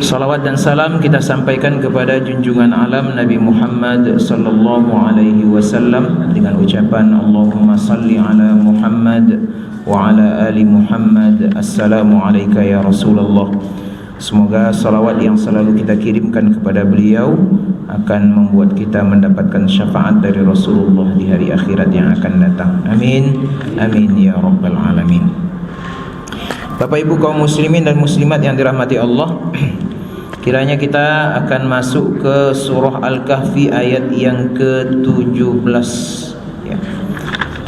Salawat dan salam kita sampaikan kepada junjungan alam Nabi Muhammad sallallahu alaihi wasallam dengan ucapan Allahumma salli ala Muhammad wa ala ali Muhammad. Assalamu alayka ya Rasulullah. Semoga salawat yang selalu kita kirimkan kepada beliau akan membuat kita mendapatkan syafaat dari Rasulullah di hari akhirat yang akan datang. Amin. Amin ya rabbal alamin. Bapak Ibu kaum muslimin dan muslimat yang dirahmati Allah, kiranya kita akan masuk ke surah Al-Kahfi ayat yang ke-17 ya.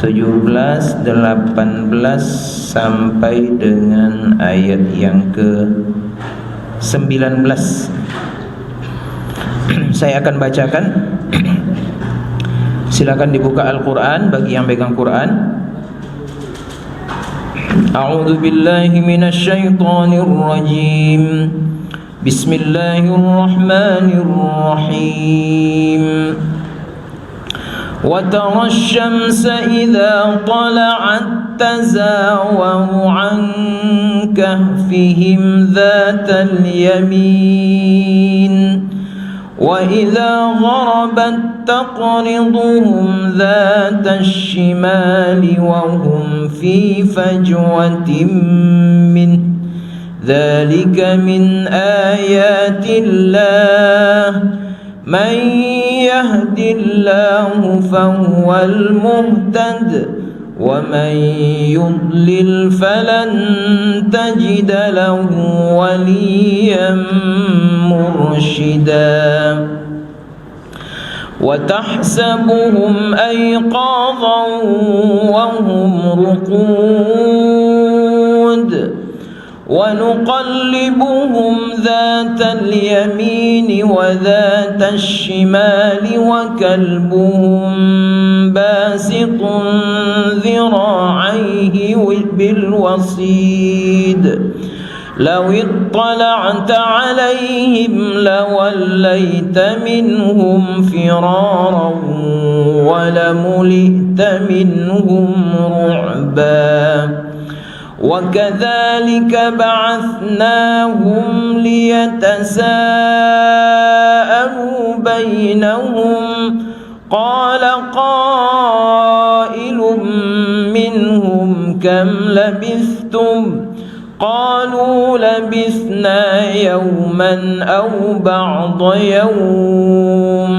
17, 18 sampai dengan ayat yang ke-19. Saya akan bacakan. Silakan dibuka Al-Qur'an bagi yang pegang Quran. A'udzu billahi minasy syaithanir rajim. Bismillahirrahmanirrahim. Wa tara asy-syamsa idza tala'at tazawaru 'an kahfihim dzatal yamin wa idza gharabat taqriduhum dzatal shimali wa hum fi fajwatin min dzalika min ayatillah man yahdillahu fahuwal muhtad wa man yudlil falan tajida lahu waliyan murshida. Wa tahsabuhum ayqadhan wa hum ruqud wa nuqallibuhum dhatal yamini wa dhatal shimali wa kalbuhum basiqun dhira'ayhi bil wasid. Law ittala'ta 'alayhim lawallayta minhum firaran wa lamulita minhum ru'ba. وَكَذَلِكَ بَعَثْنَاهُمْ لِيَتَسَاءَلُوا بَيْنَهُمْ قَالَ قَائِلٌ مِّنْهُمْ كَمْ لَبِثْتُمْ قَالُوا لَبِثْنَا يَوْمًا أَوْ بَعْضَ يَوْمٍ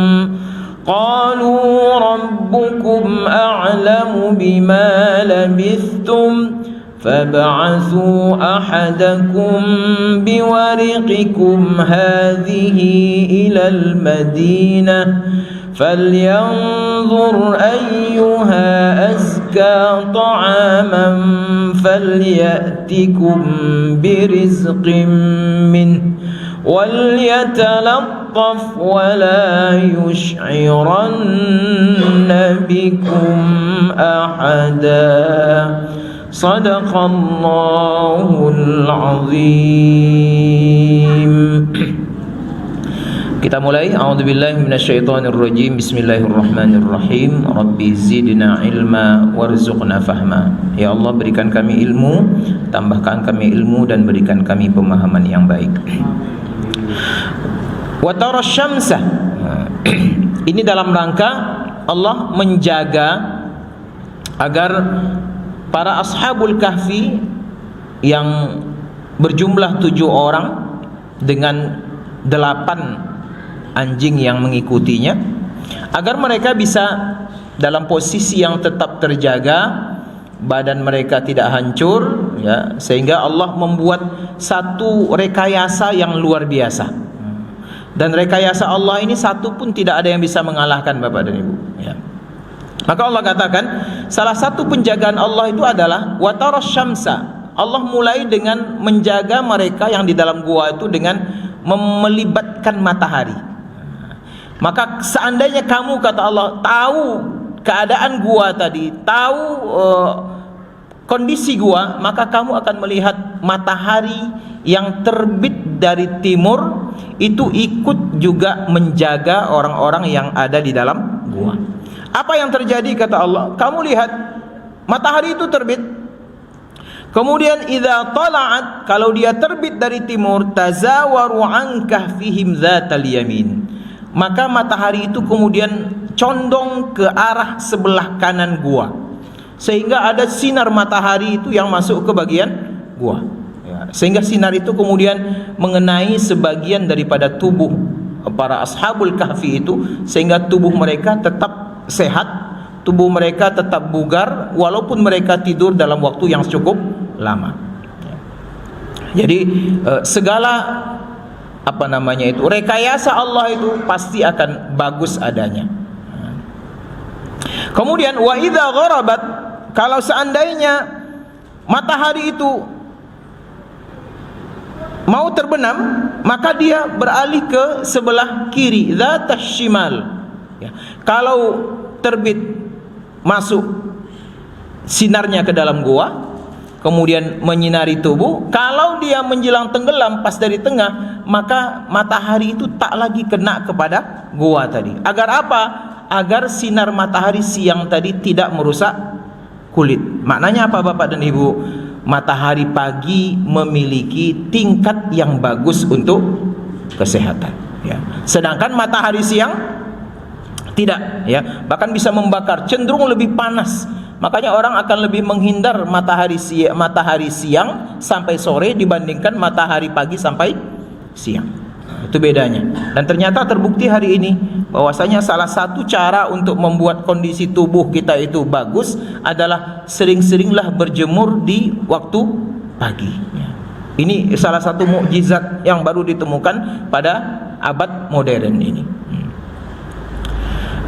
قَالُوا رَبُّكُمْ أَعْلَمُ بِمَا لَبِثْتُمْ فَابْعَثُوا أَحَدَكُمْ بِوَرِقِكُمْ هَذِهِ إِلَى الْمَدِينَةِ فَلْيَنظُرْ أَيُّهَا أَزْكَى طَعَامًا فَلْيَأْتِكُمْ بِرِزْقٍ مِّنْهُ وَلْيَتَلَطَّفْ وَلَا يُشْعِرَنَّ بِكُمْ أَحَدًا. Sadaqallahul azim. Kita mulai. A'udzubillahi minasyaitonir rajim. Bismillahirrahmanirrahim. Rabbi zidna ilma warzuqna fahma. Ya Allah, berikan kami ilmu, tambahkan kami ilmu dan berikan kami pemahaman yang baik. Wa tara syamsa. Ini dalam rangka Allah menjaga agar para ashabul kahfi yang berjumlah 7 orang dengan 8 anjing yang mengikutinya, agar mereka bisa dalam posisi yang tetap terjaga, badan mereka tidak hancur ya, sehingga Allah membuat satu rekayasa yang luar biasa. Dan rekayasa Allah ini satu pun tidak ada yang bisa mengalahkan Bapak dan Ibu ya. Maka Allah katakan salah satu penjagaan Allah itu adalah wa taras syamsa. Allah mulai dengan menjaga mereka yang di dalam gua itu dengan melibatkan matahari. Maka seandainya kamu, kata Allah, tahu keadaan gua tadi, tahu kondisi gua, maka kamu akan melihat matahari yang terbit dari timur itu ikut juga menjaga orang-orang yang ada di dalam gua. Apa yang terjadi, kata Allah? Kamu lihat matahari itu terbit, Kemudian idza tala'at, kalau dia terbit dari timur, tazawaru an kahfihim dzatal yamin, maka matahari itu kemudian condong ke arah sebelah kanan gua, sehingga ada sinar matahari itu yang masuk ke bagian gua ya. Sehingga sinar itu kemudian mengenai sebagian daripada tubuh para ashabul kahfi itu, sehingga tubuh mereka tetap sehat, tubuh mereka tetap bugar walaupun mereka tidur dalam waktu yang cukup lama. Jadi segala rekayasa Allah itu pasti akan bagus adanya. Kemudian wa idza gharabat, kalau seandainya matahari itu mau terbenam, maka dia beralih ke sebelah kiri, dzatas shimal ya. Kalau terbit masuk sinarnya ke dalam gua, kemudian menyinari tubuh, kalau dia menjelang tenggelam pas dari tengah, maka matahari itu tak lagi kena kepada gua tadi. Agar apa? Agar sinar matahari siang tadi tidak merusak kulit. Maknanya apa Bapak dan Ibu? Matahari pagi memiliki tingkat yang bagus untuk kesehatan ya. Sedangkan matahari siang tidak ya, bahkan bisa membakar, cenderung lebih panas. Makanya orang akan lebih menghindar matahari siang sampai sore dibandingkan matahari pagi sampai siang. Itu bedanya. Dan ternyata terbukti hari ini bahwasanya salah satu cara untuk membuat kondisi tubuh kita itu bagus adalah sering-seringlah berjemur di waktu pagi ya. Ini salah satu mukjizat yang baru ditemukan pada abad modern ini.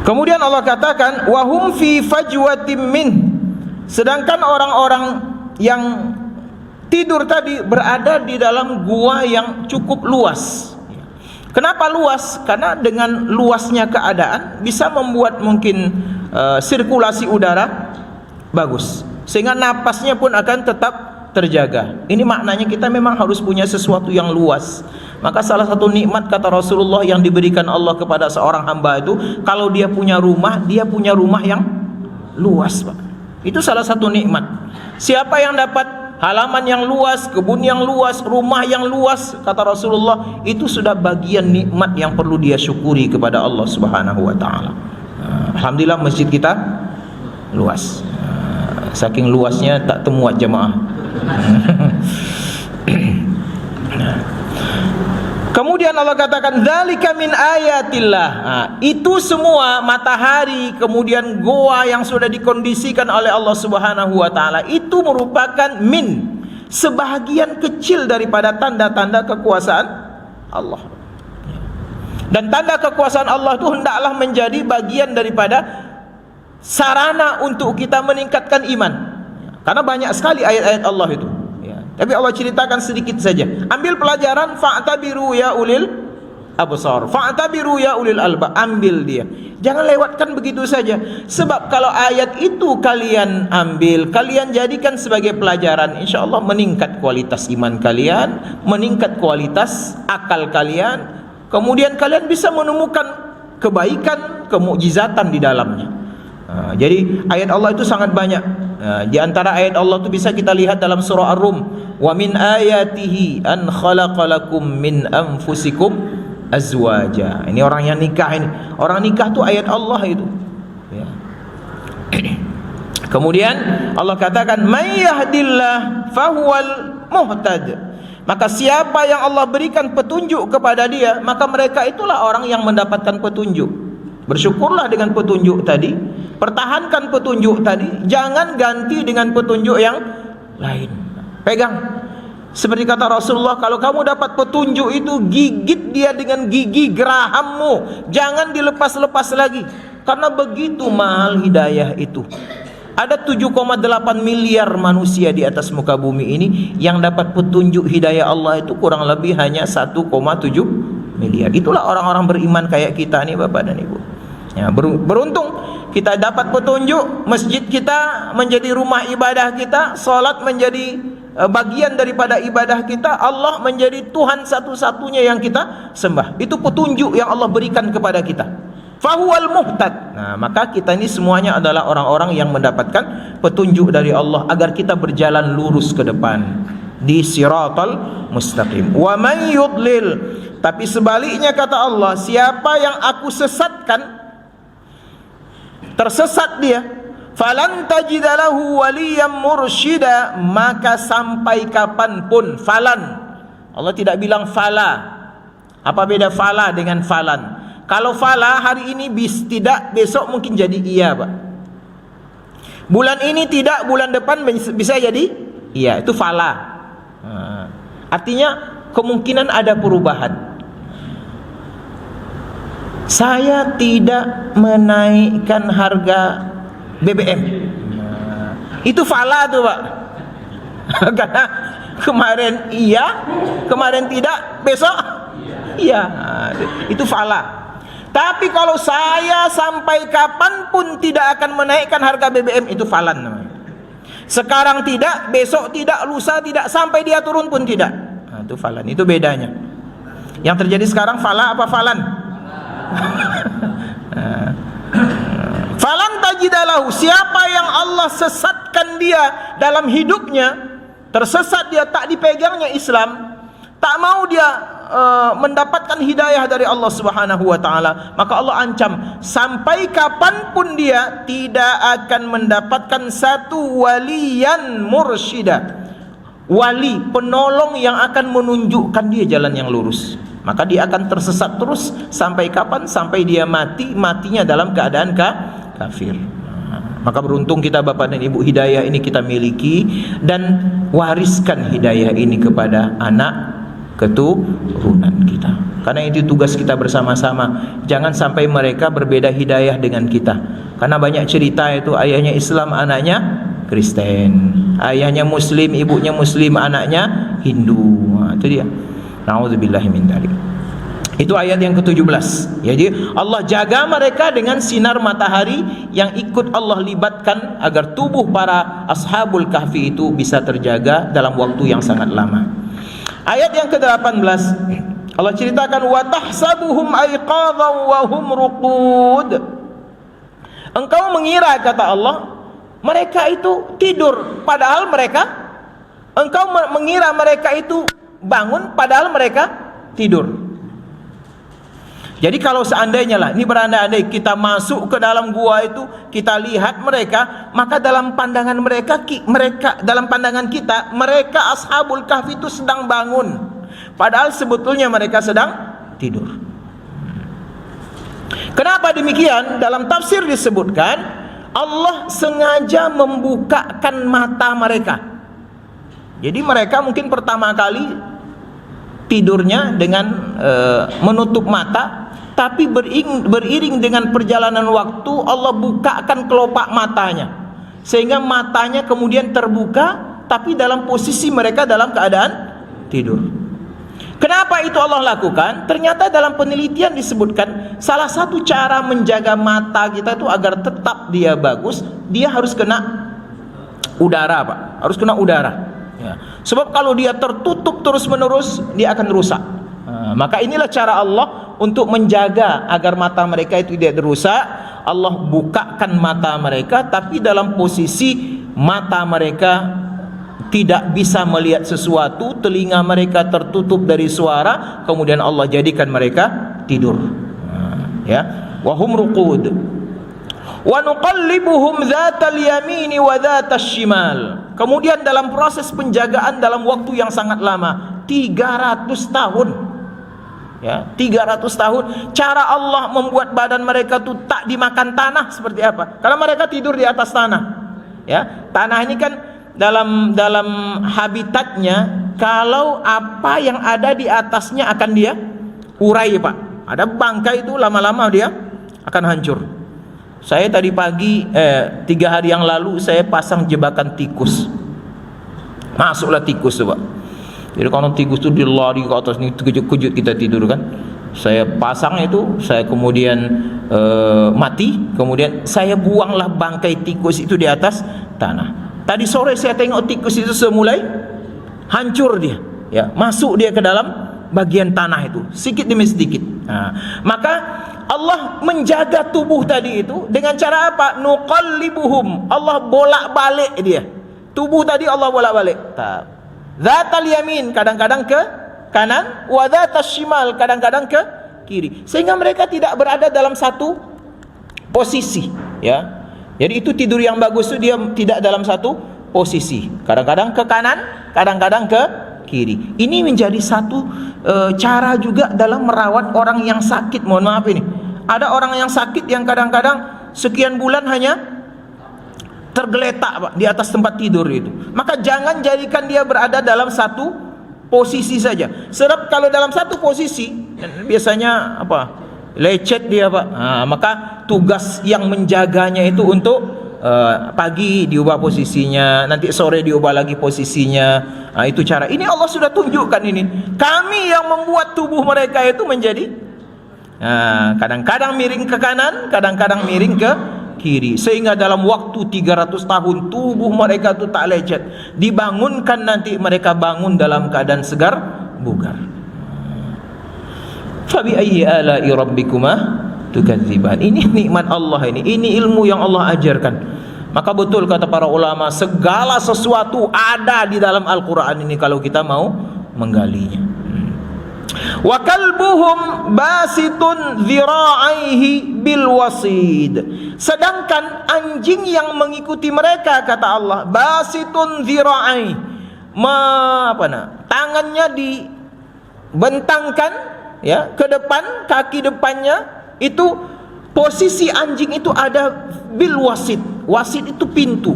Kemudian Allah katakan wahum fi fajwatim min, sedangkan orang-orang yang tidur tadi berada di dalam gua yang cukup luas. Kenapa luas? Karena dengan luasnya keadaan bisa membuat mungkin sirkulasi udara bagus, sehingga napasnya pun akan tetap terjaga. Ini maknanya kita memang harus punya sesuatu yang luas. Maka salah satu nikmat kata Rasulullah yang diberikan Allah kepada seorang hamba itu, kalau dia punya rumah yang luas, Pak. Itu salah satu nikmat. Siapa yang dapat halaman yang luas, kebun yang luas, rumah yang luas, kata Rasulullah, itu sudah bagian nikmat yang perlu dia syukuri kepada Allah Subhanahu wa taala. Alhamdulillah masjid kita luas. Saking luasnya tak temuat jemaah. Kemudian Allah katakan dzalika min ayatillah. Itu semua matahari, kemudian goa yang sudah dikondisikan oleh Allah Subhanahu wa taala, itu merupakan sebahagian kecil daripada tanda-tanda kekuasaan Allah. Dan tanda kekuasaan Allah itu hendaklah menjadi bagian daripada sarana untuk kita meningkatkan iman. Karena banyak sekali ayat-ayat Allah itu. Tapi Allah ceritakan sedikit saja. Ambil pelajaran, fa'tabiru ya ulil absar, fa'tabiru ya ulil albab. Ambil dia, jangan lewatkan begitu saja. Sebab kalau ayat itu kalian ambil, kalian jadikan sebagai pelajaran, insya Allah meningkat kualitas iman kalian, meningkat kualitas akal kalian. Kemudian kalian bisa menemukan kebaikan, kemukjizatan di dalamnya. Jadi ayat Allah itu sangat banyak. Di antara ayat Allah itu bisa kita lihat dalam surah Ar-Rum, wa min ayatihi an khalaqalakum min anfusikum azwaja. Ini orang yang nikah ini. Orang nikah itu ayat Allah itu ya. Kemudian Allah katakan may yahdillah fahuwal muhtad. Maka siapa yang Allah berikan petunjuk kepada dia, maka mereka itulah orang yang mendapatkan petunjuk. Bersyukurlah dengan petunjuk tadi, pertahankan petunjuk tadi, jangan ganti dengan petunjuk yang lain. Pegang. Seperti kata Rasulullah, kalau kamu dapat petunjuk itu, gigit dia dengan gigi gerahammu, jangan dilepas-lepas lagi. Karena begitu mahal hidayah itu. Ada 7,8 miliar manusia di atas muka bumi ini, yang dapat petunjuk hidayah Allah itu kurang lebih hanya 1,7 miliar. Itulah orang-orang beriman kayak kita nih Bapak dan Ibu ya. Beruntung kita dapat petunjuk, masjid kita menjadi rumah ibadah kita, salat menjadi bagian daripada ibadah kita, Allah menjadi Tuhan satu-satunya yang kita sembah. Itu petunjuk yang Allah berikan kepada kita fahuwal muhtad. Nah, maka kita ini semuanya adalah orang-orang yang mendapatkan petunjuk dari Allah agar kita berjalan lurus ke depan di siratal mustaqim. Wa man yudlil, tapi sebaliknya kata Allah, siapa yang aku sesatkan, tersesat dia, falan tajida lahu waliyan mursyida, maka sampai kapanpun. Falan, Allah tidak bilang fala. Apa beda fala dengan falan? Kalau fala hari ini tidak, besok mungkin jadi iya, Pak. Bulan ini tidak, bulan depan bisa jadi iya, itu fala. Artinya kemungkinan ada perubahan. Saya tidak menaikkan harga BBM. Itu fala tuh, Pak. Karena kemarin iya, kemarin tidak, besok iya. Itu fala. Tapi kalau saya sampai kapanpun tidak akan menaikkan harga BBM, itu falan namanya. Sekarang tidak, besok tidak, lusa tidak, sampai dia turun pun tidak. Nah, itu falan, itu bedanya. Yang terjadi sekarang fala apa falan? Falan tajidalahu, siapa yang Allah sesatkan dia dalam hidupnya, tersesat dia, tak dipegangnya Islam, tak mau dia mendapatkan hidayah dari Allah Subhanahu wa ta'ala, maka Allah ancam sampai kapanpun dia tidak akan mendapatkan satu waliyan mursyida, wali penolong yang akan menunjukkan dia jalan yang lurus. Maka dia akan tersesat terus sampai kapan? Sampai dia mati, matinya dalam keadaan kafir. Maka beruntung kita Bapak dan Ibu, hidayah ini kita miliki, dan wariskan hidayah ini kepada anak keturunan kita. Karena itu tugas kita bersama-sama. Jangan sampai mereka berbeda hidayah dengan kita. Karena banyak cerita itu ayahnya Islam, anaknya Kristen. Ayahnya Muslim, ibunya Muslim, anaknya Hindu. Nah, itu dia. Nauzubillahi min dzalik. Itu ayat yang ke-17. Jadi Allah jaga mereka dengan sinar matahari yang ikut Allah libatkan agar tubuh para ashabul kahfi itu bisa terjaga dalam waktu yang sangat lama. Ayat yang ke-18 Allah ceritakan, wa tahsabuhum aiqadhan wa hum ruqud. Engkau mengira, kata Allah, mereka itu tidur padahal mereka, engkau mengira mereka itu bangun padahal mereka tidur. Jadi kalau seandainya lah, ini berandai-andai kita masuk ke dalam gua itu, kita lihat mereka, maka dalam pandangan mereka, dalam pandangan kita, mereka ashabul kahfi itu sedang bangun, padahal sebetulnya mereka sedang tidur. Kenapa demikian? Dalam tafsir disebutkan Allah sengaja membukakan mata mereka. Jadi mereka mungkin pertama kali tidurnya dengan menutup mata, tapi beriring dengan perjalanan waktu Allah bukakan kelopak matanya, sehingga matanya kemudian terbuka, tapi dalam posisi mereka dalam keadaan tidur. Kenapa itu Allah lakukan? Ternyata dalam penelitian disebutkan salah satu cara menjaga mata kita itu agar tetap dia bagus, dia harus kena udara, Pak. Harus kena udara. Ya. Sebab kalau dia tertutup terus-menerus, dia akan rusak. Maka inilah cara Allah untuk menjaga agar mata mereka itu tidak rusak. Allah bukakan mata mereka, tapi dalam posisi mata mereka tidak bisa melihat sesuatu, telinga mereka tertutup dari suara, kemudian Allah jadikan mereka tidur. Ya, wa hum ruqud. Wa nuqallibuhum dzatal yamini wa dzatas shimal. Kemudian dalam proses penjagaan dalam waktu yang sangat lama, 300 tahun. Ya, 300 tahun. Cara Allah membuat badan mereka itu tak dimakan tanah seperti apa? Karena mereka tidur di atas tanah. Ya, tanah ini kan dalam habitatnya, kalau apa yang ada di atasnya akan dia urai, Pak. Ada bangkai itu lama-lama dia akan hancur. Saya tadi pagi 3 hari yang lalu saya pasang jebakan tikus. Masuklah tikus tuh, Pak. Jadi kalau tikus itu dia lari ke atas ni, terkejut-kejut kita tidur kan. Saya pasang itu, saya kemudian mati, kemudian saya buanglah bangkai tikus itu di atas tanah. Tadi sore saya tengok tikus itu semulai hancur dia, ya, masuk dia ke dalam bagian tanah itu, sedikit demi sedikit. Maka Allah menjaga tubuh tadi itu dengan cara apa? Nuqallibuhum, Allah bolak-balik dia. Tubuh tadi Allah bolak-balik. Zatal yamin, kadang-kadang ke kanan, wa zatas shimal, kadang-kadang ke kiri. Sehingga mereka tidak berada dalam satu posisi, ya. Jadi itu tidur yang bagus itu dia tidak dalam satu posisi. Kadang-kadang ke kanan, kadang-kadang ke kiri. Ini menjadi satu cara juga dalam merawat orang yang sakit. Mohon maaf ini. Ada orang yang sakit yang kadang-kadang sekian bulan hanya tergeletak, Pak, di atas tempat tidur itu. Maka jangan jadikan dia berada dalam satu posisi saja. Sebab kalau dalam satu posisi biasanya apa? Lecet dia, Pak. Maka tugas yang menjaganya itu untuk pagi diubah posisinya, nanti sore diubah lagi posisinya. Itu cara. Ini Allah sudah tunjukkan ini. Kami yang membuat tubuh mereka itu menjadi kadang-kadang miring ke kanan, kadang-kadang miring ke kiri, sehingga dalam waktu 300 tahun tubuh mereka itu tak lecet. Dibangunkan nanti mereka bangun dalam keadaan segar bugar. Fabi ayyi ala'i rabbikuma tukadziban. Ini nikmat Allah ini. Ini ilmu yang Allah ajarkan. Maka betul kata para ulama, segala sesuatu ada di dalam Al-Qur'an ini kalau kita mau menggalinya. Wa kalbuhum basitun dhira'aihi bil wasid. Sedangkan anjing yang mengikuti mereka, kata Allah, basitun dhira'ai, tangannya dibentangkan, ya, ke depan, kaki depannya itu posisi anjing itu ada bil wasid. Wasid itu pintu,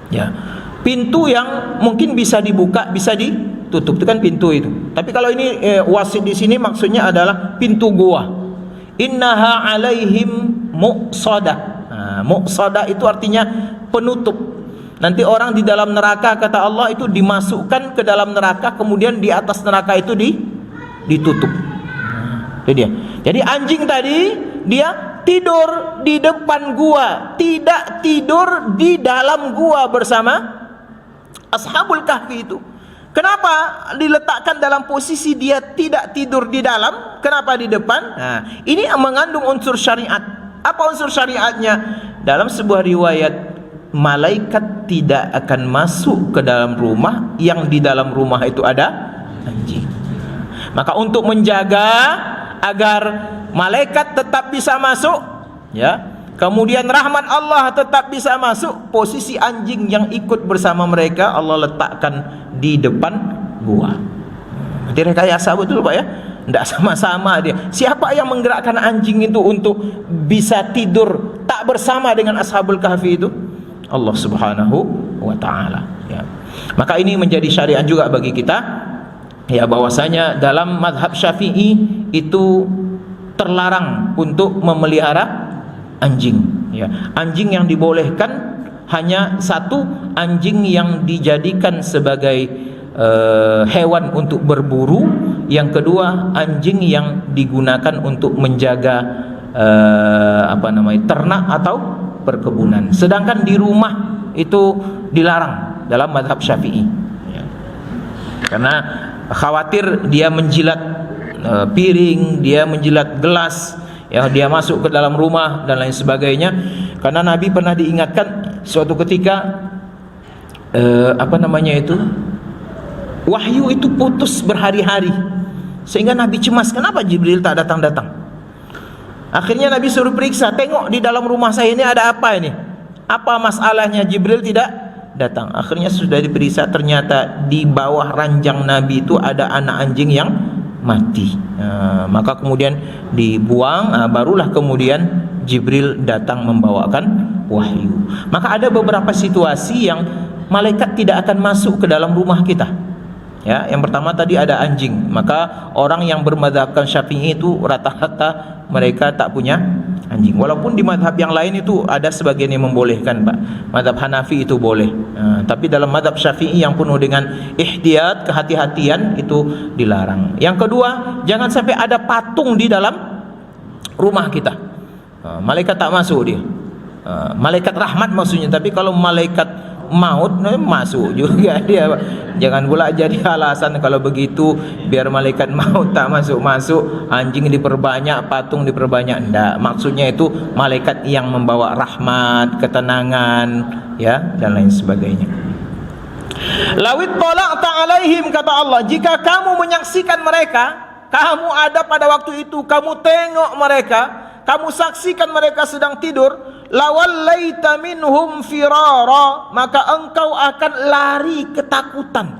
ya, pintu yang mungkin bisa dibuka, bisa ditutup, itu kan pintu itu. Tapi kalau ini wasid di sini maksudnya adalah pintu gua. Innaha alaihim muqsadah. Muqsadah itu artinya penutup. Nanti orang di dalam neraka, kata Allah, itu dimasukkan ke dalam neraka, kemudian di atas neraka itu ditutup. Itu dia. Jadi anjing tadi dia tidur di depan gua, tidak tidur di dalam gua bersama Ashabul Kahfi itu. Kenapa diletakkan dalam posisi dia tidak tidur di dalam? Kenapa di depan? Ini mengandung unsur syariat. Apa unsur syariatnya? Dalam sebuah riwayat, malaikat tidak akan masuk ke dalam rumah yang di dalam rumah itu ada anjing. Maka untuk menjaga agar malaikat tetap bisa masuk, ya, kemudian rahmat Allah tetap bisa masuk, posisi anjing yang ikut bersama mereka Allah letakkan di depan gua. Nanti rekayasa betul, Pak, ya. Tidak sama-sama dia. Siapa yang menggerakkan anjing itu untuk bisa tidur tak bersama dengan Ashabul Kahfi itu? Allah Subhanahu wa taala, ya. Maka ini menjadi syariat juga bagi kita, ya, bahwasanya dalam mazhab Syafi'i itu terlarang untuk memelihara anjing, ya. Anjing yang dibolehkan hanya satu, anjing yang dijadikan sebagai hewan untuk berburu. Yang kedua, anjing yang digunakan untuk menjaga ternak atau perkebunan. Sedangkan di rumah itu dilarang dalam mazhab Syafi'i, ya. Karena khawatir dia menjilat piring, dia menjilat gelas, ya, dia masuk ke dalam rumah dan lain sebagainya. Karena Nabi pernah diingatkan suatu ketika wahyu itu putus berhari-hari, sehingga Nabi cemas, kenapa Jibril tak datang-datang. Akhirnya Nabi suruh periksa, tengok di dalam rumah saya ini ada apa ini, apa masalahnya Jibril tidak datang. Akhirnya sudah diperiksa, ternyata di bawah ranjang Nabi itu ada anak anjing yang mati. Maka kemudian dibuang, barulah kemudian Jibril datang membawakan wahyu. Maka ada beberapa situasi yang malaikat tidak akan masuk ke dalam rumah kita, ya. Yang pertama tadi ada anjing. Maka orang yang bermadzhabkan Syafi'i itu rata-rata mereka tak punya anjing. Walaupun di madhab yang lain itu ada sebagian yang membolehkan, Pak. Madhab Hanafi itu boleh, tapi dalam madhab Syafi'i yang penuh dengan ihtiyat, kehati-hatian, itu dilarang. Yang kedua, jangan sampai ada patung di dalam rumah kita. Malaikat tak masuk dia. Malaikat rahmat maksudnya. Tapi kalau malaikat maut, masuk juga dia. Jangan pula jadi alasan kalau begitu biar malaikat maut tak masuk-masuk, anjing diperbanyak, patung diperbanyak. Enggak, maksudnya itu malaikat yang membawa rahmat, ketenangan, ya, dan lain sebagainya. Lawit talaqta alaihim, kata Allah, jika kamu menyaksikan mereka, kamu ada pada waktu itu, kamu tengok mereka, kamu saksikan mereka sedang tidur, lawallaita minhum firara, maka engkau akan lari ketakutan.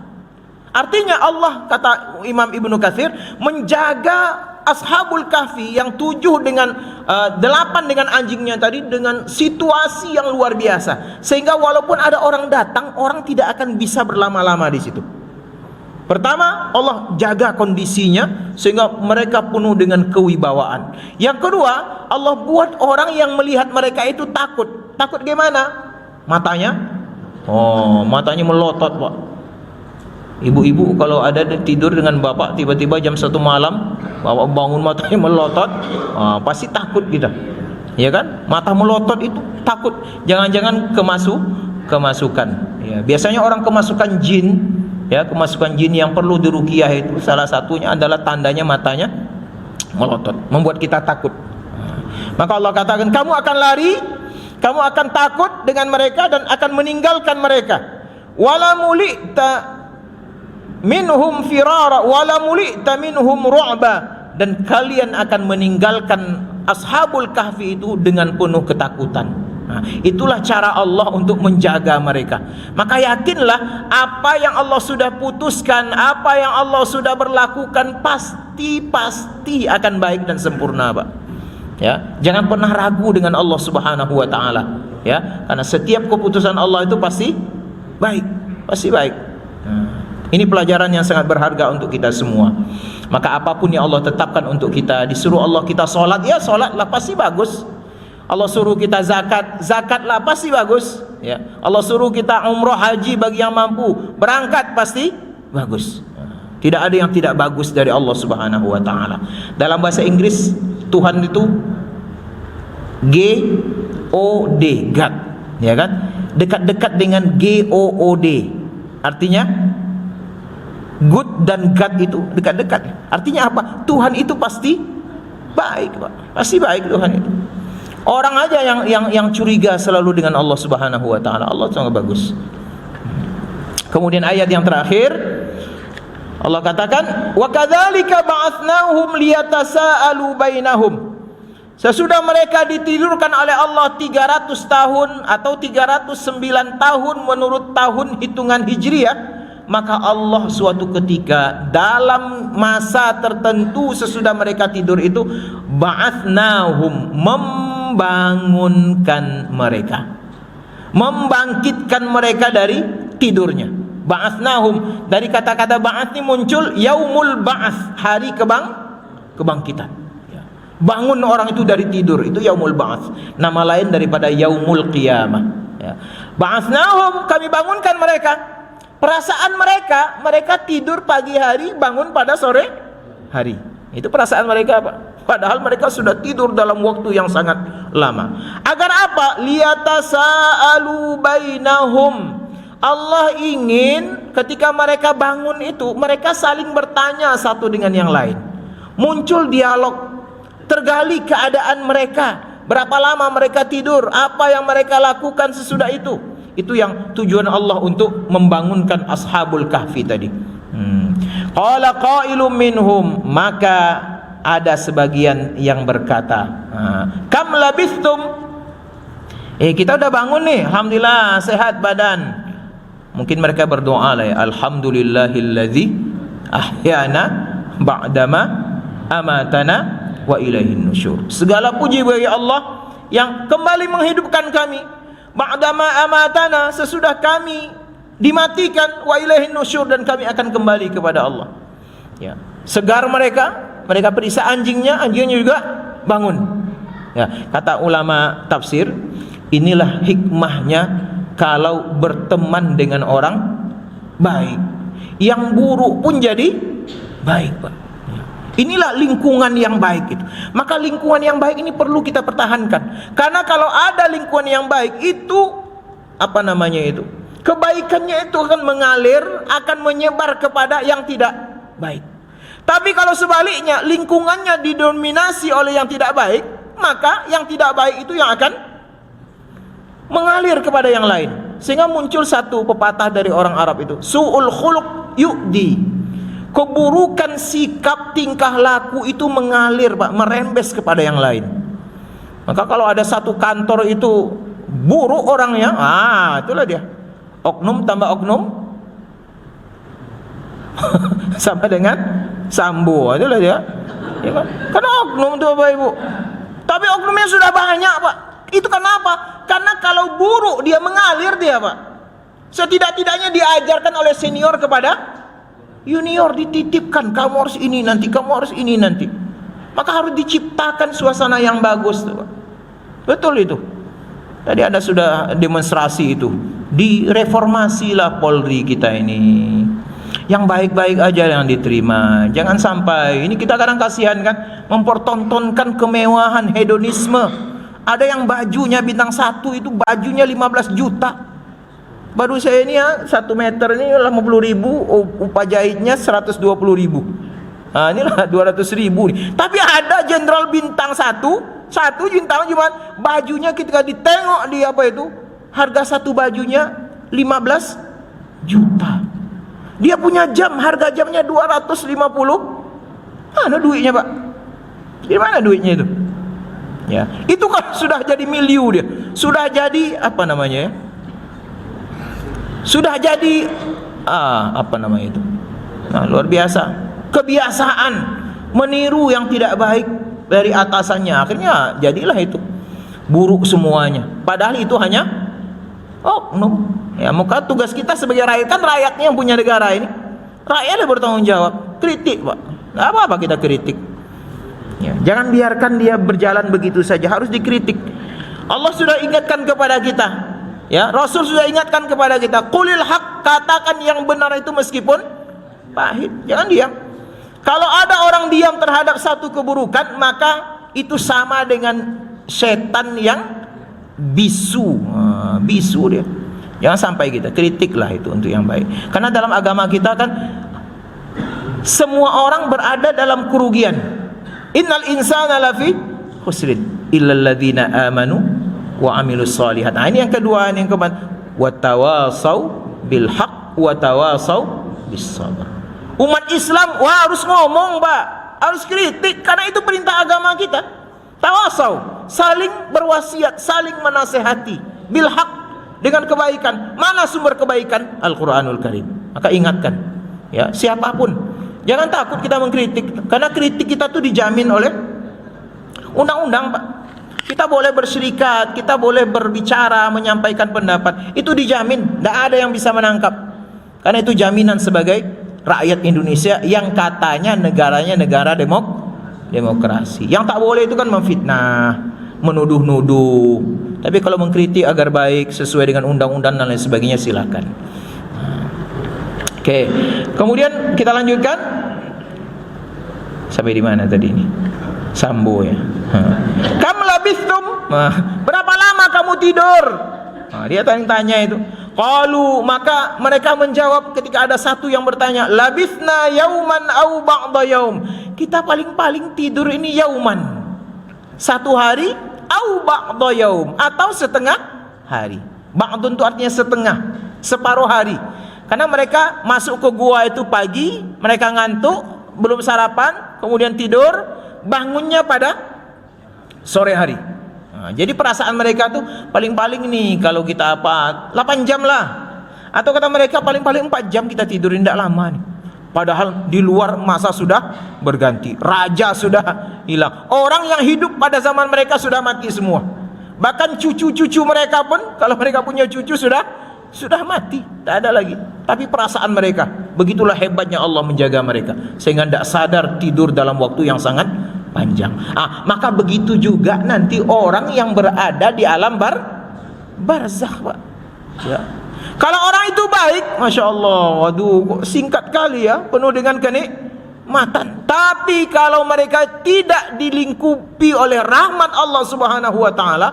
Artinya Allah, kata Imam Ibnu Katsir, menjaga Ashabul Kahfi yang 7 dengan 8 dengan anjingnya tadi dengan situasi yang luar biasa, sehingga walaupun ada orang datang, orang tidak akan bisa berlama-lama di situ. Pertama, Allah jaga kondisinya sehingga mereka penuh dengan kewibawaan. Yang kedua, Allah buat orang yang melihat mereka itu takut. Takut gimana? Matanya? Oh, matanya melotot, Pak. Ibu-ibu kalau ada tidur dengan bapak, tiba-tiba jam 1 malam bapak bangun matanya melotot, pasti takut kita, ya kan? Mata melotot itu takut. Jangan-jangan kemasukan, ya. Biasanya orang kemasukan jin, ya, kemasukan jin yang perlu diruqyah itu salah satunya adalah tandanya matanya melotot, membuat kita takut. Maka Allah katakan, kamu akan lari, kamu akan takut dengan mereka dan akan meninggalkan mereka. Wala mulita minhum firara wala mulita minhum ru'ba, dan kalian akan meninggalkan Ashabul Kahfi itu dengan penuh ketakutan. Nah, itulah cara Allah untuk menjaga mereka. Maka yakinlah apa yang Allah sudah putuskan, apa yang Allah sudah berlakukan pasti akan baik dan sempurna, Pak. Ya, jangan pernah ragu dengan Allah Subhanahu wa taala, ya, karena setiap keputusan Allah itu pasti baik, pasti baik. Ini pelajaran yang sangat berharga untuk kita semua. Maka apapun yang Allah tetapkan untuk kita, disuruh Allah kita sholat, ya sholatlah pasti bagus. Allah suruh kita zakat, zakatlah pasti bagus, ya. Allah suruh kita umroh haji bagi yang mampu, berangkat pasti bagus. Tidak ada yang tidak bagus dari Allah Subhanahu wa taala. Dalam bahasa Inggris Tuhan itu G-O-D, God, ya kan? Dekat-dekat dengan G-O-O-D. Artinya good dan God itu dekat-dekat. Artinya apa? Tuhan itu pasti baik, Pak. Pasti baik Tuhan itu. Orang aja yang curiga selalu dengan Allah Subhanahu wa taala. Allah sangat bagus. Kemudian ayat yang terakhir Allah katakan, wa kadzalika ba'atsnahum liyatasaalu bainahum. Sesudah mereka ditidurkan oleh Allah 300 tahun atau 309 tahun menurut tahun hitungan Hijriah, maka Allah suatu ketika dalam masa tertentu sesudah mereka tidur itu ba'atsnahum, membangunkan mereka, membangkitkan mereka dari tidurnya. Ba'atsnahum, dari kata-kata ba'ats ini muncul yaumul ba'ats, hari kebangkitan. Bangun orang itu dari tidur, itu yaumul ba'ats, nama lain daripada yaumul qiyamah, ya. Ba'atsnahum, kami bangunkan mereka. Perasaan mereka tidur pagi hari, bangun pada sore hari. Itu perasaan mereka, Pak. Padahal mereka sudah tidur dalam waktu yang sangat lama. Agar apa? Liyatasaalu bainahum. Allah ingin ketika mereka bangun itu, mereka saling bertanya satu dengan yang lain. Muncul dialog, tergali keadaan mereka. Berapa lama mereka tidur, apa yang mereka lakukan sesudah itu. Itu yang tujuan Allah untuk membangunkan Ashabul Kahfi tadi. Qala qailum minhum, maka ada sebagian yang berkata, kam labistum, kita udah bangun nih, alhamdulillah sehat badan. Mungkin mereka berdoa lah, ya, alhamdulillahilladzi ahyana ba'dama amatana wa ilaihin nusyur. Segala puji bagi Allah yang kembali menghidupkan kami, ba'dama amatana, sesudah kami dimatikan, wa ilaihin nusyur, dan kami akan kembali kepada Allah. Ya, segar mereka periksa anjingnya juga bangun. Ya, kata ulama tafsir, inilah hikmahnya kalau berteman dengan orang baik, yang buruk pun jadi baik, Pak. Inilah lingkungan yang baik itu. Maka lingkungan yang baik ini perlu kita pertahankan. Karena kalau ada lingkungan yang baik itu, apa namanya itu, kebaikannya itu akan mengalir, akan menyebar kepada yang tidak baik. Tapi kalau sebaliknya, lingkungannya didominasi oleh yang tidak baik, maka yang tidak baik itu yang akan mengalir kepada yang lain. Sehingga muncul satu pepatah dari orang Arab itu, su'ul khuluq yu'di. Keburukan sikap tingkah laku itu mengalir, Pak, merembes kepada yang lain. Maka kalau ada satu kantor itu buruk orangnya, itulah dia. Oknum tambah oknum sama dengan sambo, itulah dia. Ya kan? Karena oknum itu Bapak Ibu. Tapi oknumnya sudah banyak, Pak. Itu kenapa? Karena kalau buruk dia mengalir dia, Pak. Setidak-tidaknya diajarkan oleh senior kepada junior, dititipkan, kamu harus ini nanti, kamu harus ini nanti. Maka harus diciptakan suasana yang bagus tuh, Pak. Betul itu. Tadi ada sudah demonstrasi itu. Direformasilah Polri kita ini. Yang baik-baik aja yang diterima. Jangan sampai, ini kita kadang kasihan kan, mempertontonkan kemewahan, hedonisme. Ada yang bajunya bintang 1 itu bajunya 15 juta. Baru saya ini ya 1 meter ini 50.000, upah jahitnya 120.000. Nah, inilah 200.000 nih. Tapi ada jenderal bintang 1 bintang cuma bajunya ketika ditengok di apa itu, harga satu bajunya 15 juta. Dia punya jam, harga jamnya 250. Mana duitnya, Pak? Di mana duitnya itu? Ya, itu kan sudah jadi miliu dia. Sudah jadi apa namanya ya? Sudah jadi apa namanya itu? Nah, luar biasa. Kebiasaan meniru yang tidak baik dari atasannya. Akhirnya jadilah itu buruk semuanya. Padahal itu hanya oknum. Ya, maka tugas kita sebagai rakyat, kan rakyatnya yang punya negara ini. Rakyatnya bertanggung jawab. Kritik, Pak. Nggak apa-apa kita kritik. Ya, jangan biarkan dia berjalan begitu saja, harus dikritik. Allah sudah ingatkan kepada kita. Ya, Rasul sudah ingatkan kepada kita. Qulil haq, katakan yang benar itu meskipun pahit. Jangan diam. Kalau ada orang diam terhadap satu keburukan, maka itu sama dengan setan yang bisu. Bisu dia. Jangan sampai kita kritiklah itu untuk yang baik. Karena dalam agama kita kan semua orang berada dalam kerugian. Innal insana lafi khusrin illal ladzina amanu wa amilus shalihat. Nah, ini yang kedua, ini yang keempat. Wa tawasau bil haq wa tawasau bis sabr. Umat Islam harus ngomong, Pak. Harus kritik karena itu perintah agama kita. Tawasau, saling berwasiat, saling menasehati bil haq, dengan kebaikan. Mana sumber kebaikan? Al-Qur'anul Karim. Maka ingatkan, ya, siapapun jangan takut kita mengkritik, karena kritik kita tuh dijamin oleh undang-undang, Pak. Kita boleh berserikat, kita boleh berbicara, menyampaikan pendapat, itu dijamin, tidak ada yang bisa menangkap. Karena itu jaminan sebagai rakyat Indonesia yang katanya negaranya negara demokrasi. Yang tak boleh itu kan memfitnah, menuduh-nuduh. Tapi kalau mengkritik agar baik sesuai dengan undang-undang dan lain sebagainya, silakan. Oke, kemudian kita lanjutkan. Sampai di mana tadi ini? Sambo ya. Kam labithtum? Berapa lama kamu tidur? Dia tanya itu. Qalu, maka mereka menjawab ketika ada satu yang bertanya, labithna yauman au ba'da yaum. Kita paling-paling tidur ini yauman, satu hari, au ba'da yaum, atau setengah hari. Ba'dun itu artinya setengah, separuh hari. Karena mereka masuk ke gua itu pagi, mereka ngantuk, belum sarapan, kemudian tidur, bangunnya pada sore hari. Nah, jadi perasaan mereka tuh paling-paling nih kalau kita 8 jam lah. Atau kata mereka paling-paling 4 jam kita tidur, tidak lama nih. Padahal di luar masa sudah berganti, raja sudah hilang, orang yang hidup pada zaman mereka sudah mati semua. Bahkan cucu-cucu mereka pun, kalau mereka punya cucu sudah mati, tak ada lagi. Tapi perasaan mereka, begitulah hebatnya Allah menjaga mereka, sehingga tidak sadar tidur dalam waktu yang sangat panjang. Maka begitu juga nanti orang yang berada di alam barzakh, Pak. Ya. Kalau orang itu baik, masya Allah, waduh, kok singkat kali ya, penuh dengan keselamatan. Tapi kalau mereka tidak dilingkupi oleh rahmat Allah Subhanahu wa taala,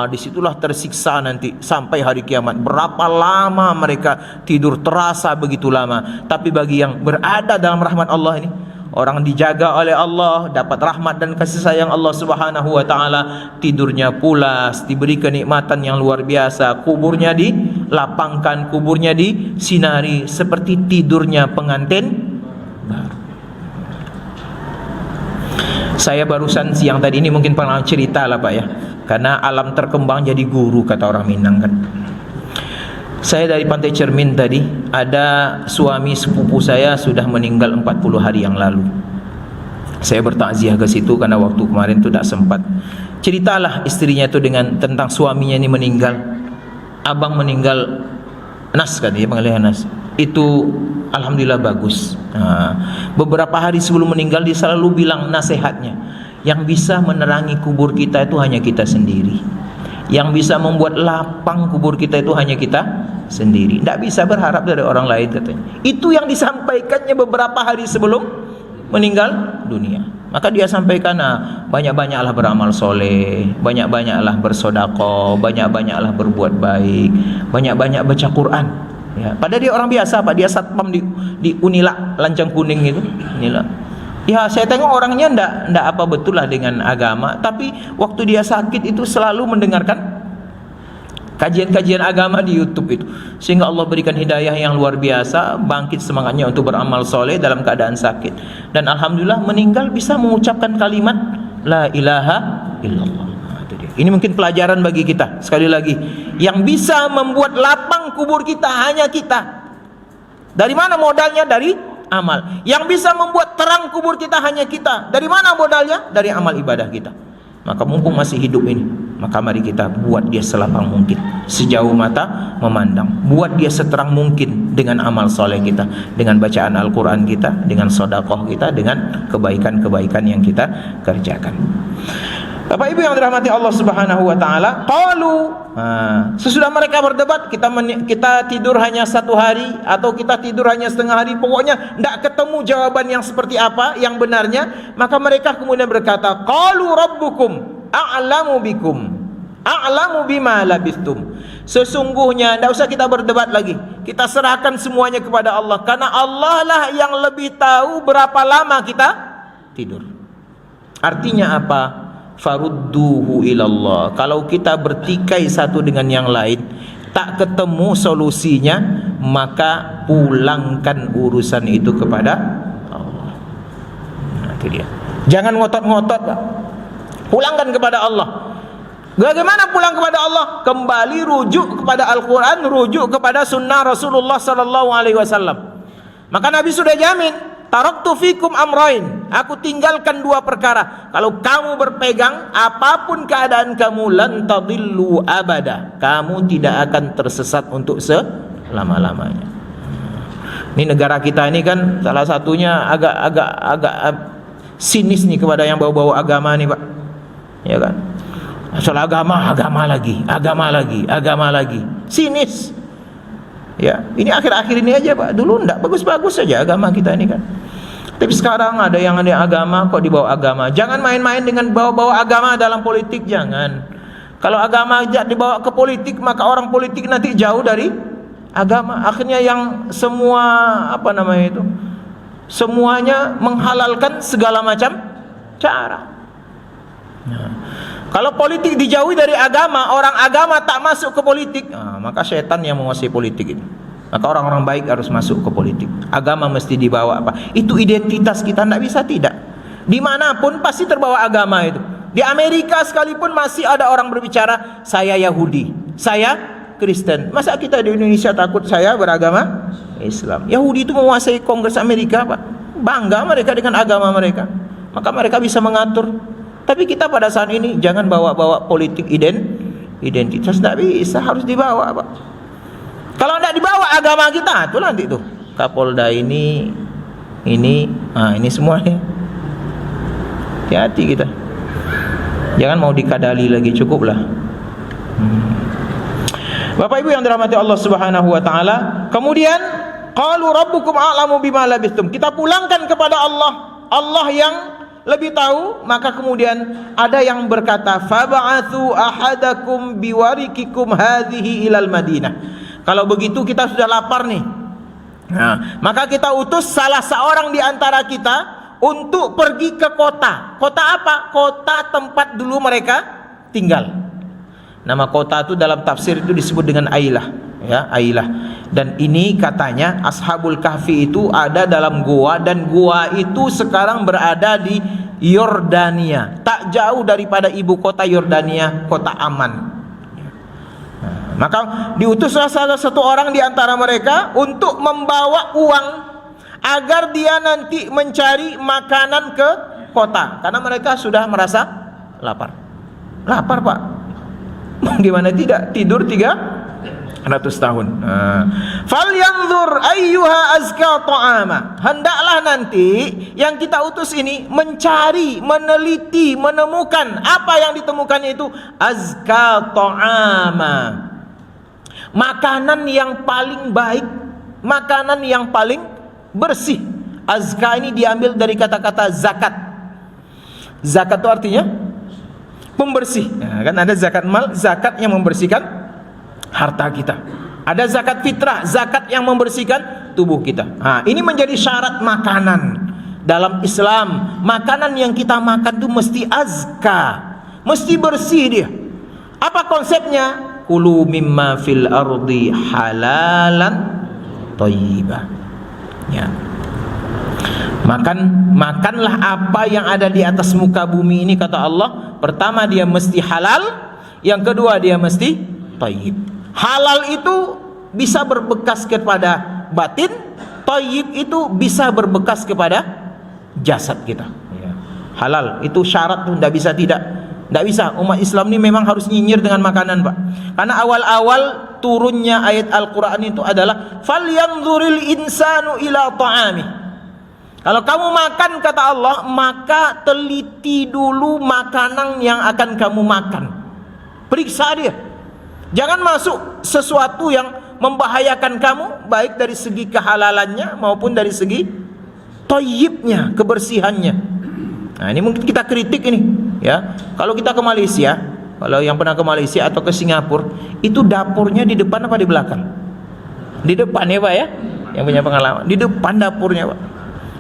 disitulah tersiksa nanti sampai hari kiamat. Berapa lama mereka tidur, terasa begitu lama. Tapi bagi yang berada dalam rahmat Allah ini, orang dijaga oleh Allah, dapat rahmat dan kasih sayang Allah Subhanahu wa taala, tidurnya pulas, diberi kenikmatan yang luar biasa, kuburnya dilapangkan, kuburnya disinari seperti tidurnya pengantin baru. Saya barusan siang tadi ini mungkin pernah cerita lah Pak ya, karena alam terkembang jadi guru kata orang Minang kan. Saya dari Pantai Cermin tadi, ada suami sepupu saya sudah meninggal 40 hari yang lalu. Saya bertakziah ke situ karena waktu kemarin itu tidak sempat. Ceritalah istrinya itu tentang suaminya ini meninggal. Abang meninggal Nas kan dia panggilnya Nas. Itu alhamdulillah bagus. Beberapa hari sebelum meninggal dia selalu bilang nasihatnya, yang bisa menerangi kubur kita itu hanya kita sendiri. Yang bisa membuat lapang kubur kita itu hanya kita sendiri. Tidak bisa berharap dari orang lain katanya. Itu yang disampaikannya beberapa hari sebelum meninggal dunia. Maka dia sampaikan, banyak-banyaklah beramal soleh, banyak-banyaklah bersedekah, banyak-banyaklah berbuat baik, banyak-banyak baca Quran. Ya, padahal dia orang biasa Pak, dia satpam di Unila Lancang Kuning itu. Inilah. Ya, saya tengok orangnya ndak apa betul lah dengan agama, tapi waktu dia sakit itu selalu mendengarkan kajian-kajian agama di YouTube itu, sehingga Allah berikan hidayah yang luar biasa, bangkit semangatnya untuk beramal soleh dalam keadaan sakit, dan alhamdulillah meninggal bisa mengucapkan kalimat la ilaha illallah. Ini mungkin pelajaran bagi kita. Sekali lagi, yang bisa membuat lapang kubur kita hanya kita. Dari mana modalnya? Dari amal. Yang bisa membuat terang kubur kita hanya kita. Dari mana modalnya? Dari amal ibadah kita. Maka mumpung masih hidup ini, maka mari kita buat dia selapang mungkin, sejauh mata memandang. Buat dia seterang mungkin dengan amal soleh kita, dengan bacaan Al-Quran kita, dengan sedekah kita, dengan kebaikan-kebaikan yang kita kerjakan. Bapak Ibu yang dirahmati Allah Subhanahu wa taala, qalu, sesudah mereka berdebat, kita tidur hanya 1 hari atau kita tidur hanya setengah hari, pokoknya tidak ketemu jawaban yang seperti apa yang benarnya, maka mereka kemudian berkata, qalu rabbukum a'lamu bikum a'lamu bima labistum. Sesungguhnya tidak usah kita berdebat lagi, kita serahkan semuanya kepada Allah, karena Allah lah yang lebih tahu berapa lama kita tidur. Artinya apa? Farudduhu ilallah. Kalau kita bertikai satu dengan yang lain, tak ketemu solusinya, maka pulangkan urusan itu kepada Allah. Itu dia. Jangan ngotot-ngotot Pak. Pulangkan kepada Allah. Bagaimana pulang kepada Allah? Kembali rujuk kepada Al-Quran, rujuk kepada sunnah Rasulullah SAW. Maka Nabi sudah jamin, taraktu fikum amrain, aku tinggalkan 2 perkara. Kalau kamu berpegang, apapun keadaan kamu, lan tadillu abada, kamu tidak akan tersesat untuk selama-lamanya. Ini negara kita ini kan salah satunya agak sinis nih kepada yang bawa-bawa agama nih Pak. Ya kan? Soal agama lagi. Sinis. Ya, ini akhir-akhir ini aja Pak. Dulu enggak bagus-bagus saja agama kita ini kan. Tapi sekarang ada yang agama kok dibawa agama. Jangan main-main dengan bawa-bawa agama dalam politik, jangan. Kalau agama dibawa ke politik, maka orang politik nanti jauh dari agama. Akhirnya yang semuanya menghalalkan segala macam cara. Nah, kalau politik dijauhi dari agama, orang agama tak masuk ke politik, maka setan yang menguasai politik itu. Maka orang-orang baik harus masuk ke politik. Agama mesti dibawa apa? Itu identitas kita, tidak bisa tidak. Dimanapun pasti terbawa agama itu. Di Amerika sekalipun masih ada orang berbicara, saya Yahudi, saya Kristen. Masa kita di Indonesia takut saya beragama Islam? Yahudi itu menguasai Kongres Amerika Pak. Bangga mereka dengan agama mereka. Maka mereka bisa mengatur. Tapi kita pada saat ini jangan bawa-bawa politik identitas, tidak bisa, harus dibawa Pak. Kalau tidak dibawa agama kita, itu nanti tuh Kapolda ini semuanya. Hati-hati kita. Jangan mau dikadali lagi, cukuplah. Bapak Ibu yang dirahmati Allah Subhanahu wa taala, kemudian Qalu rabbukum a'lamu bima labithtum. Kita pulangkan kepada Allah, Allah yang lebih tahu. Maka kemudian ada yang berkata, fab'athu ahadakum biwarikikum hadhihi ilal Madinah. Kalau begitu kita sudah lapar nih. Nah, maka kita utus salah seorang di antara kita untuk pergi ke kota. Kota apa? Kota tempat dulu mereka tinggal. Nama kota itu dalam tafsir itu disebut dengan Ailah, ya, Ailah. Dan ini katanya Ashabul Kahfi itu ada dalam gua, dan gua itu sekarang berada di Yordania, tak jauh daripada ibu kota Yordania, kota Aman. Maka diutuslah salah satu orang di antara mereka untuk membawa uang agar dia nanti mencari makanan ke kota, karena mereka sudah merasa lapar. Lapar, Pak. Gimana tidak? Tidur 300 tahun. Falyanzur ayyuha azka ta'ama. Hendaklah nanti yang kita utus ini mencari, meneliti, menemukan. Apa yang ditemukan itu? Azka ta'ama, makanan yang paling baik, makanan yang paling bersih. Azka ini diambil dari kata-kata zakat. Zakat itu artinya pembersih, ya, kan ada zakat mal, zakat yang membersihkan harta kita. Ada zakat fitrah, zakat yang membersihkan tubuh kita. Nah, ini menjadi syarat makanan dalam Islam. Makanan yang kita makan itu mesti azka, mesti bersih dia. Apa konsepnya? Kulu mimma fil ardi halalan thayyibah. Ya. Makanlah apa yang ada di atas muka bumi ini, kata Allah. Pertama dia mesti halal, yang kedua dia mesti thayyib. Halal itu bisa berbekas kepada batin, thayyib itu bisa berbekas kepada jasad kita. Ya. Halal itu syarat tuh, tidak bisa tidak. Tidak bisa. Umat Islam ini memang harus nyinyir dengan makanan, Pak. Karena awal-awal turunnya ayat Al-Quran itu adalah falyanzuril insanu ila ta'amih. Kalau kamu makan, kata Allah, maka teliti dulu makanan yang akan kamu makan. Periksa dia. Jangan masuk sesuatu yang membahayakan kamu, baik dari segi kehalalannya maupun dari segi thayyibnya, kebersihannya. Nah, ini mungkin kita kritik ini, ya. Kalau kita ke Malaysia, kalau yang pernah ke Malaysia atau ke Singapura, itu dapurnya di depan apa di belakang? Di depan, ya Pak, ya. Yang punya pengalaman, di depan dapurnya, Pak.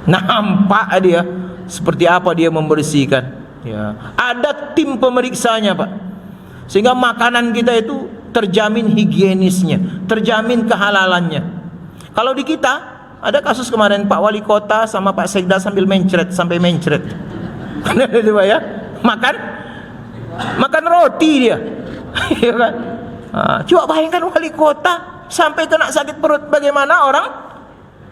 Nampak dia seperti apa dia membersihkan, ya. Ada tim pemeriksanya, Pak, sehingga makanan kita itu terjamin higienisnya, terjamin kehalalannya. Kalau di kita ada kasus kemarin Pak Wali Kota sama Pak Sekda sambil mencret, sampai mencret. Pak, ya, makan roti dia. Ya kan? Coba bayangkan Wali Kota sampai kena sakit perut, bagaimana orang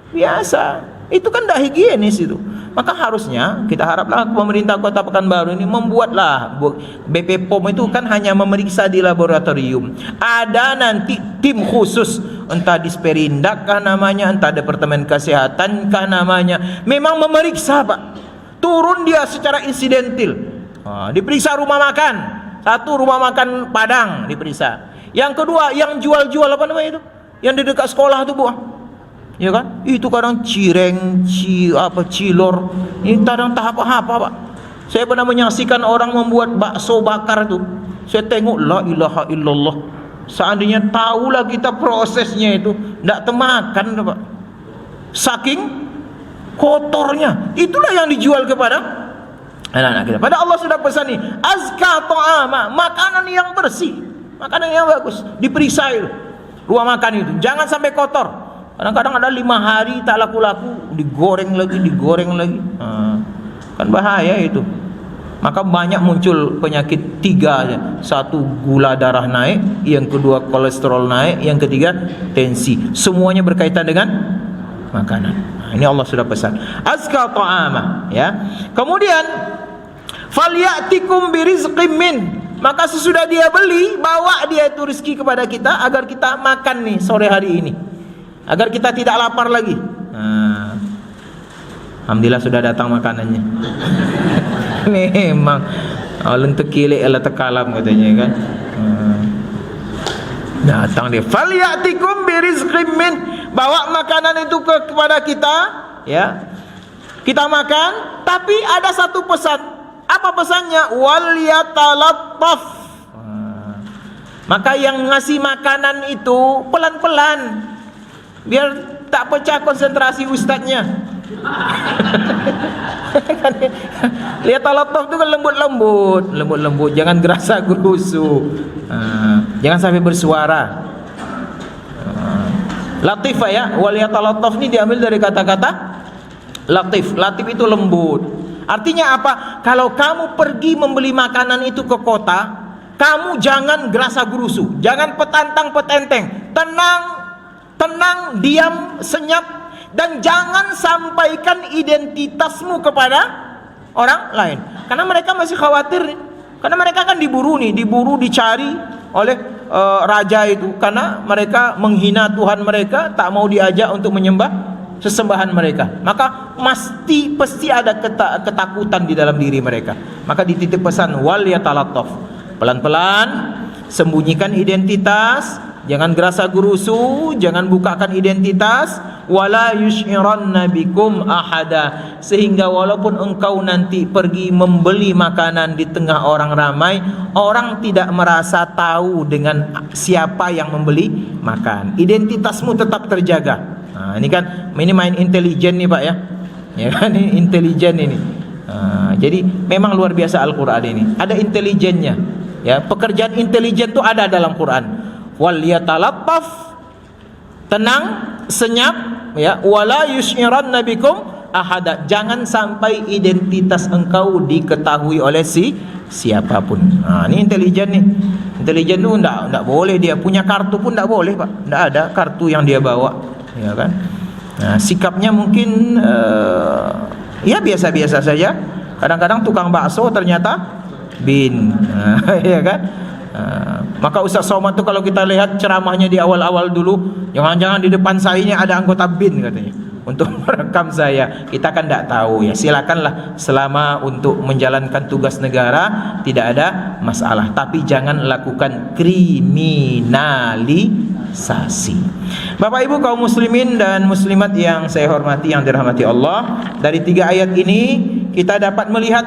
biasa? Itu kan tidak higienis itu. Maka harusnya kita haraplah pemerintah Kota Pekanbaru ini membuatlah, BP POM itu kan hanya memeriksa di laboratorium. Ada nanti tim khusus, entah Disperindak kah namanya, entah Departemen Kesehatan kah namanya, memang memeriksa, Pak. Turun dia secara insidentil. Diperiksa rumah makan. Satu, rumah makan Padang diperiksa. Yang kedua, yang jual-jual apa namanya itu? Yang di dekat sekolah itu, Bu. Ya kan? Itu kadang cireng, cilor. Ini kadang tahap apa, Pak. Saya pernah menyaksikan orang membuat bakso bakar itu. Saya tengok, la ilaha illallah. Seandainya tahulah kita prosesnya itu, tidak temakan, Pak. Saking kotornya. Itulah yang dijual kepada anak-anak kita. Pada Allah sudah pesan nih, azka ta'ama, makanan yang bersih, makanan yang bagus, diperiksa itu. Ruang makan itu jangan sampai kotor. Kadang-kadang ada 5 hari tak laku-laku, digoreng lagi. Kan bahaya itu. Maka banyak muncul penyakit 3 aja. 1, gula darah naik, yang kedua kolesterol naik, yang ketiga tensi. Semuanya berkaitan dengan makanan. Ini Allah sudah pesan. Azka ta'ama, ya. Kemudian falyatikum birizqim min. Maka sesudah dia beli, bawa dia itu rezeki kepada kita agar kita makan nih sore hari ini. Agar kita tidak lapar lagi. Alhamdulillah sudah datang makanannya. Memang lentuk kilik ala tekalam katanya, kan. Datang dia. Falyatikum birizqim min. bawa makanan itu kepada kita, ya. Kita makan, tapi ada satu pesan. Apa pesannya? Wal yatalattaf. Maka yang ngasih makanan itu pelan-pelan, biar tak pecah konsentrasi ustadznya. Lihat talattaf itu kan lembut-lembut, jangan gerasa gerusu, jangan sampai bersuara. Latif ya, wal yatalattaf ini diambil dari kata-kata latif. Latif itu lembut. Artinya apa? Kalau kamu pergi membeli makanan itu ke kota, kamu jangan gerasa gerusu, jangan petantang petenteng, tenang, diam, senyap, dan jangan sampaikan identitasmu kepada orang lain. Karena mereka masih khawatir nih. Karena mereka kan diburu, dicari oleh raja itu, karena mereka menghina Tuhan mereka, tak mau diajak untuk menyembah sesembahan mereka. Maka pasti ada ketakutan di dalam diri mereka. Maka dititip pesan wal yatalattaf, pelan-pelan, sembunyikan identitas, jangan gerasa gerusu, jangan bukakan identitas, wala yush'iranna bikum ahada, sehingga walaupun engkau nanti pergi membeli makanan di tengah orang ramai, orang tidak merasa tahu dengan siapa yang membeli makan. Identitasmu tetap terjaga. Nah, ini kan main intelijen nih Pak ya. Ya kan, ini intelijen ini. Jadi memang luar biasa Al-Qur'an ini. Ada intelijennya. Ya, pekerjaan intelijen itu ada dalam Quran. Wal yatalattaf, tenang, senyap, ya, wala yush'iranna bikum ahada, jangan sampai identitas engkau diketahui oleh siapapun. Nah, ini intelijen nih. Intelijen itu enggak boleh, dia punya kartu pun enggak boleh Pak. Enggak ada kartu yang dia bawa, ya kan? Nah, sikapnya mungkin ya biasa-biasa saja. Kadang-kadang tukang bakso ternyata bin, ya kan? Maka Ustaz Somad tuh kalau kita lihat ceramahnya di awal-awal dulu, jangan-jangan di depan saya ini ada anggota bin katanya untuk merekam saya. Kita kan tidak tahu ya. Silakanlah, selama untuk menjalankan tugas negara tidak ada masalah, tapi jangan lakukan kriminalisasi. Bapak Ibu kaum muslimin dan muslimat yang saya hormati, yang dirahmati Allah, dari 3 ayat ini kita dapat melihat,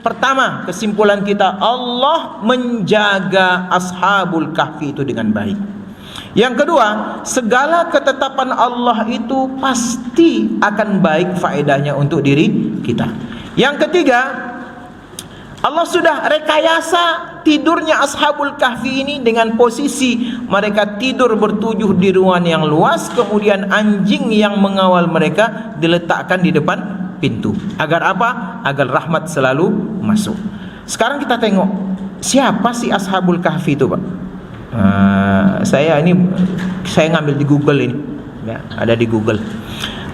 pertama, kesimpulan kita, Allah menjaga Ashabul Kahfi itu dengan baik. Yang kedua, segala ketetapan Allah itu pasti akan baik faedahnya untuk diri kita. Yang ketiga, Allah sudah rekayasa tidurnya Ashabul Kahfi ini dengan posisi mereka tidur bertujuh di ruangan yang luas, kemudian anjing yang mengawal mereka diletakkan di depan pintu. Agar apa? Agar rahmat selalu masuk. Sekarang kita tengok, siapa sih Ashabul Kahfi itu Pak? Saya ngambil di Google ini, ya, ada di Google.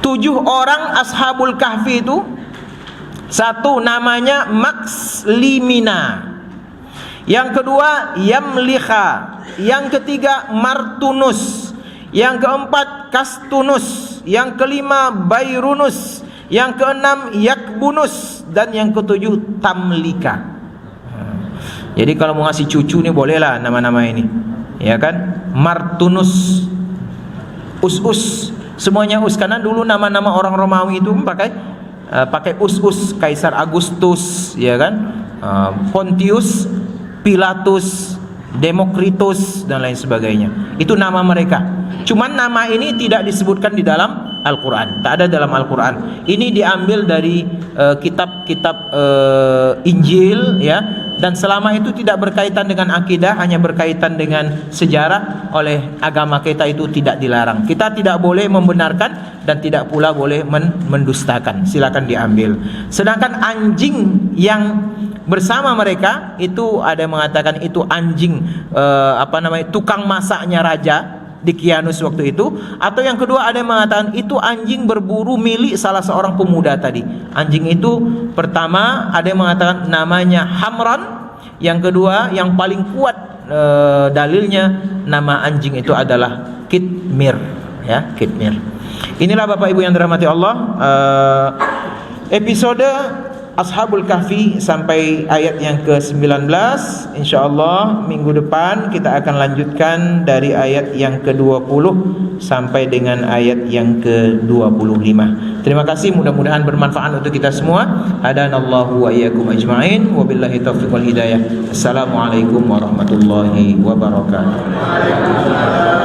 7 orang Ashabul Kahfi itu, satu namanya Makslimina, yang kedua Yamliha, yang ketiga Martunus, yang keempat Kastunus, yang kelima Bairunus, yang keenam Yakbunus, dan yang ketujuh Tamlika. Jadi kalau mau ngasih cucu nih bolehlah nama-nama ini, ya kan? Martunus, Us, semuanya Us, karena dulu nama-nama orang Romawi itu pakai Us, Kaisar Agustus, ya kan? Pontius, Pilatus, Demokritus, dan lain sebagainya. Itu nama mereka. Cuman nama ini tidak disebutkan di dalam Al-Quran, tak ada dalam Al-Quran. Ini diambil dari kitab-kitab Injil, ya. Dan selama itu tidak berkaitan dengan akidah, hanya berkaitan dengan sejarah, oleh agama kita itu tidak dilarang. Kita tidak boleh membenarkan dan tidak pula boleh mendustakan. Silakan diambil. Sedangkan anjing yang bersama mereka itu ada yang mengatakan itu anjing tukang masaknya raja Dikianus waktu itu, atau yang kedua ada yang mengatakan itu anjing berburu milik salah seorang pemuda tadi. Anjing itu pertama ada yang mengatakan namanya Hamran, yang kedua yang paling kuat dalilnya nama anjing itu adalah Kitmir, ya, Kitmir. Inilah Bapak Ibu yang dirahmati Allah, episode Ashabul Kahfi sampai ayat yang ke-19. InsyaAllah minggu depan kita akan lanjutkan dari ayat yang ke-20 sampai dengan ayat yang ke-25. Terima kasih, mudah-mudahan bermanfaat untuk kita semua. Hadanallahu wa iyyakum ajma'in. Wabillahi taufiq wal hidayah. Assalamualaikum warahmatullahi wabarakatuh.